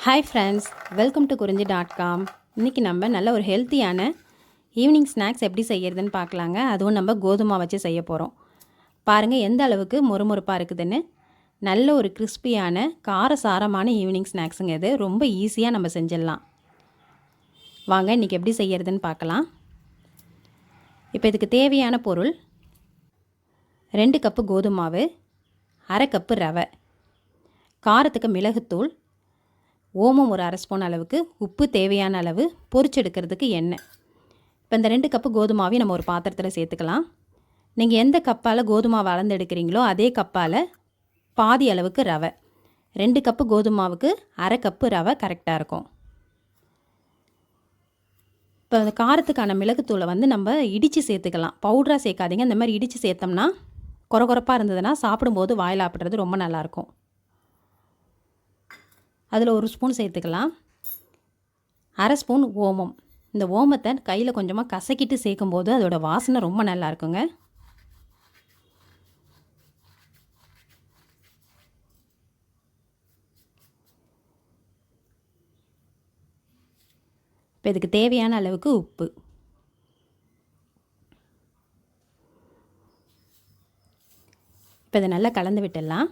Hi friends, welcome to Kurinji dot com. இன்றைக்கி நம்ம நல்ல ஒரு ஹெல்த்தியான ஈவினிங் ஸ்நாக்ஸ் எப்படி செய்கிறதுன்னு பார்க்கலாங்க. அதுவும் நம்ம கோதுமை வச்சு செய்ய போகிறோம். பாருங்கள் எந்த அளவுக்கு மொறுமொறுப்பாக இருக்குதுன்னு. நல்ல ஒரு கிறிஸ்பியான காரசாரமான ஈவினிங் ஸ்நாக்ஸுங்க இது. ரொம்ப ஈஸியாக நம்ம செஞ்சிடலாம். வாங்க இன்றைக்கி எப்படி செய்கிறதுன்னு பார்க்கலாம். இப்போ இதுக்கு தேவையான பொருள் 2 கப்பு கோதுமை மாவு, 1/2 கப்பு ரவை, காரத்துக்கு மிளகுத்தூள், ஓமம் ஒரு 1/2 ஸ்பூன் அளவுக்கு, உப்பு தேவையான அளவு, பொரிச்செடுக்கிறதுக்கு எண்ணெய். இப்போ இந்த 2 கப்பு கோதுமாவையும் நம்ம ஒரு பாத்திரத்தில் சேர்த்துக்கலாம். நீங்கள் எந்த கப்பால் கோதுமாவை அளந்து எடுக்கிறீங்களோ அதே கப்பால் பாதி அளவுக்கு ரவை. 2 கப்பு கோதுமாவுக்கு 1/2 கப்பு ரவை கரெக்டாக இருக்கும். இப்போ அந்த காரத்துக்கான மிளகுத்தூளை நம்ம இடித்து சேர்த்துக்கலாம். பவுடராக சேர்க்காதீங்க. இந்த மாதிரி இடித்து சேர்த்தோம்னா கொரகொரப்பாக இருந்ததுன்னா சாப்பிடும்போது வாயில் சாப்பிட்றது ரொம்ப நல்லாயிருக்கும். அதில் 1 ஸ்பூன் சேர்த்துக்கலாம். 1/2 ஸ்பூன் ஓமம். இந்த ஓமத்தை கையில் கொஞ்சமாக கசக்கிட்டு சேர்க்கும்போது அதோட வாசனை ரொம்ப நல்லா இருக்குங்க. இப்போ இதுக்கு தேவையான அளவுக்கு உப்பு. இப்போ இதை நல்லா கலந்து விட்டுடலாம்.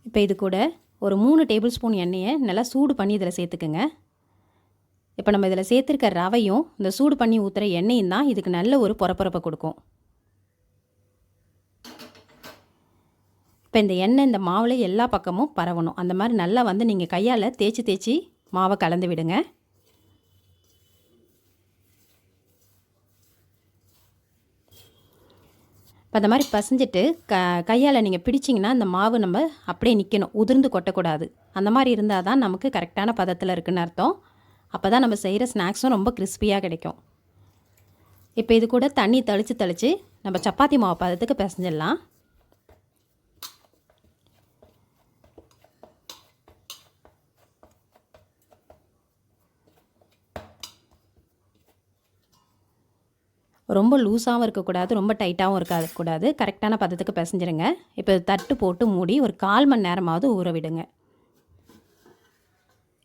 இப்போ இது கூட ஒரு 3 டேபிள் ஸ்பூன் எண்ணெயை நல்லா சூடு பண்ணி இதில் சேர்த்துக்குங்க. இப்போ நம்ம இதில் சேர்த்துருக்க ரவையும் இந்த சூடு பண்ணி ஊற்றுற எண்ணெயும் தான் இதுக்கு நல்ல ஒரு பொறப்பொறப்பை கொடுக்கும். இப்போ இந்த எண்ணெய் இந்த மாவில் எல்லா பக்கமும் பரவணும். அந்த மாதிரி நல்லா நீங்கள் கையால் தேய்ச்சி மாவை கலந்து விடுங்க. இப்போ அந்த மாதிரி பசைஞ்சிட்டு கையால் நீங்கள் பிடிச்சிங்கன்னா இந்த மாவு நம்ம அப்படியே நிற்கணும், உதிர்ந்து கொட்டக்கூடாது. அந்த மாதிரி இருந்தால் தான் நமக்கு கரெக்டான பதத்தில் இருக்குதுன்னு அர்த்தம். அப்போ தான் நம்ம செய்கிற ஸ்நாக்ஸும் ரொம்ப கிறிஸ்பியாக கிடைக்கும். இப்போ இது கூட தண்ணி தெளித்து நம்ம சப்பாத்தி மாவு பதத்துக்கு பிசைஞ்சிடலாம். ரொம்ப லூஸாகவும் இருக்கக்கூடாது, ரொம்ப டைட்டாகவும் இருக்கக்கூடாது. கரெக்டான பதத்துக்கு பிசைஞ்சிருங்க. இப்போ தட்டு போட்டு மூடி ஒரு 1/4 மணி நேரமாவது ஊற விடுங்க.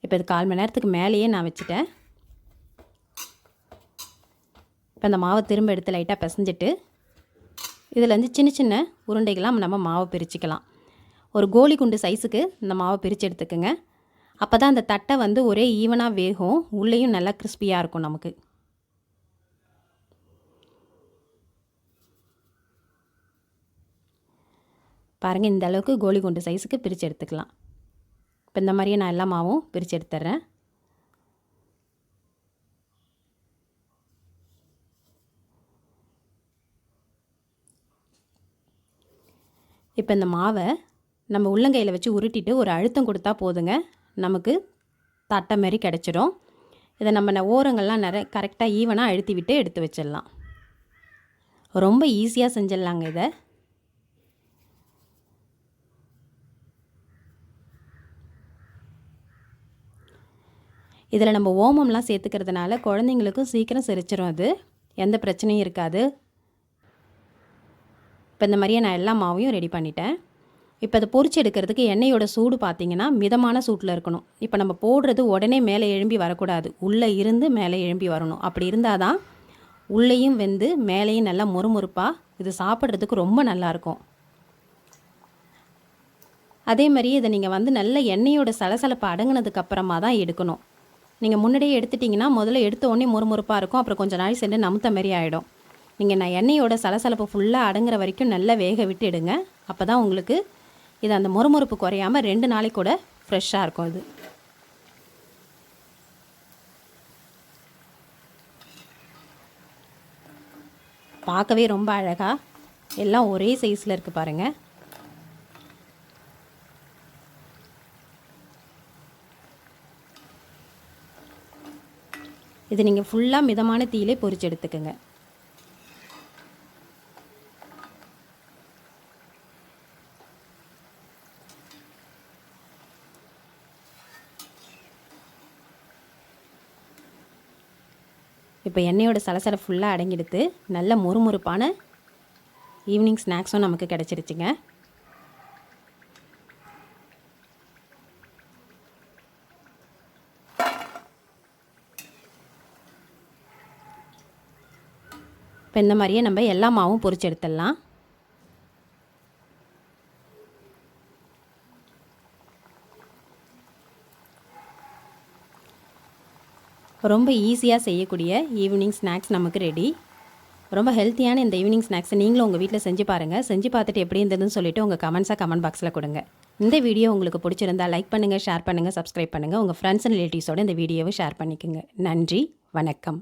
இப்போ இது 1/4 மணி நேரத்துக்கு மேலேயே நான் வச்சுட்டேன். இப்போ அந்த மாவை திரும்ப எடுத்து லைட்டாக பிசைஞ்சிட்டு இதில் சின்ன சின்ன உருண்டைகளாக நம்ம மாவை பிரிச்சுக்கலாம். ஒரு கோலி குண்டு சைஸுக்கு இந்த மாவை பிரித்து எடுத்துக்கோங்க. அப்போ தான் அந்த தட்டை ஒரே ஈவனாக வேகும், உள்ளேயும் நல்லா கிறிஸ்பியாக இருக்கும் நமக்கு. பாருங்கள், இந்த அளவுக்கு கோலி குண்டு சைஸுக்கு பிரித்து எடுத்துக்கலாம். இப்போ இந்த மாதிரியே நான் எல்லா மாவும் பிரித்து எடுத்துட்றேன். இப்போ இந்த மாவை நம்ம உள்ளங்கையில் வச்சு உருட்டிட்டு ஒரு அழுத்தம் கொடுத்தா போதுங்க, நமக்கு தட்டை மாரி கிடச்சிடும். இதை நம்ம ஓரங்கள்லாம் கரெக்டாக ஈவனாக அழுத்தி விட்டு எடுத்து வச்சிடலாம். ரொம்ப ஈஸியாக செஞ்சிடலாங்க இதை. இதில் நம்ம ஓமம்லாம் சேர்த்துக்கிறதுனால குழந்தைங்களுக்கும் சீக்கிரம் செரிச்சிடும். அது எந்த பிரச்சனையும் இருக்காது. இப்போ இந்த மாதிரியே நான் எல்லா மாவையும் ரெடி பண்ணிட்டேன். இப்போ அதை பொரிச்சு எடுக்கிறதுக்கு எண்ணெயோட சூடு பார்த்திங்கன்னா மிதமான சூட்டில் இருக்கணும். இப்போ நம்ம போடுறது உடனே மேலே எழும்பி வரக்கூடாது, உள்ளே இருந்து மேலே எழும்பி வரணும். அப்படி இருந்தால் தான் உள்ளேயும் வெந்து மேலேயும் நல்லா மொறுமொறுப்பாக இது சாப்பிட்றதுக்கு ரொம்ப நல்லாயிருக்கும். அதே மாதிரி இதை நீங்கள் நல்ல எண்ணெயோட சலசலப்பு அடங்கினதுக்கு அப்புறமா தான் எடுக்கணும். நீங்கள் முன்னாடியே எடுத்துட்டிங்கன்னா முதல்ல எடுத்த உடனே மொறுமொறுப்பாக இருக்கும், அப்புறம் கொஞ்சம் நாள் சென்று நமுத்த மாரி ஆகிடும். நான் எண்ணெயோட சலசலப்பு ஃபுல்லாக அடங்குற வரைக்கும் நல்லா வேக விட்டு எடுங்க. அப்போ தான் உங்களுக்கு இது அந்த மொறுமொறுப்பு குறையாமல் 2 நாளைக்கு கூட ஃப்ரெஷ்ஷாக இருக்கும். இது பார்க்கவே ரொம்ப அழகாக எல்லாம் ஒரே சைஸில் இருக்குது பாருங்கள். இது நீங்கள் ஃபுல்லாக மிதமான தீயிலே பொரிச்சு எடுத்துக்கோங்க. இப்போ இப்போ எண்ணெயோட சலசலை ஃபுல்லாக அடங்கிடுத்து. நல்ல முறுமுறுப்பான ஈவினிங் ஸ்நாக்ஸும் நமக்கு கிடச்சிருச்சுங்க. இப்போ இந்த மாதிரியே நம்ம எல்லா மாவும் பொரிச்சு எடுத்துடலாம். ரொம்ப ஈஸியாக செய்யக்கூடிய ஈவினிங் ஸ்நாக்ஸ் நமக்கு ரெடி. ரொம்ப ஹெல்த்தியான இந்த ஈவினிங் ஸ்நாக்ஸை நீங்களும் உங்கள் வீட்டில் செஞ்சு பாருங்கள். செஞ்சு பார்த்துட்டு எப்படி இருந்ததுன்னு சொல்லிவிட்டு உங்கள் கமெண்ட் பாக்ஸில் கொடுங்க. இந்த வீடியோ உங்களுக்கு பிடிச்சிருந்தா லைக் பண்ணுங்கள், ஷேர் பண்ணுங்கள், சப்ஸ்கிரைப் பண்ணுங்கள். உங்கள் ஃப்ரெண்ட்ஸ் அண்ட் ரிலேட்டிவ்ஸோடு இந்த வீடியோவை ஷேர் பண்ணிக்கோங்க. நன்றி, வணக்கம்.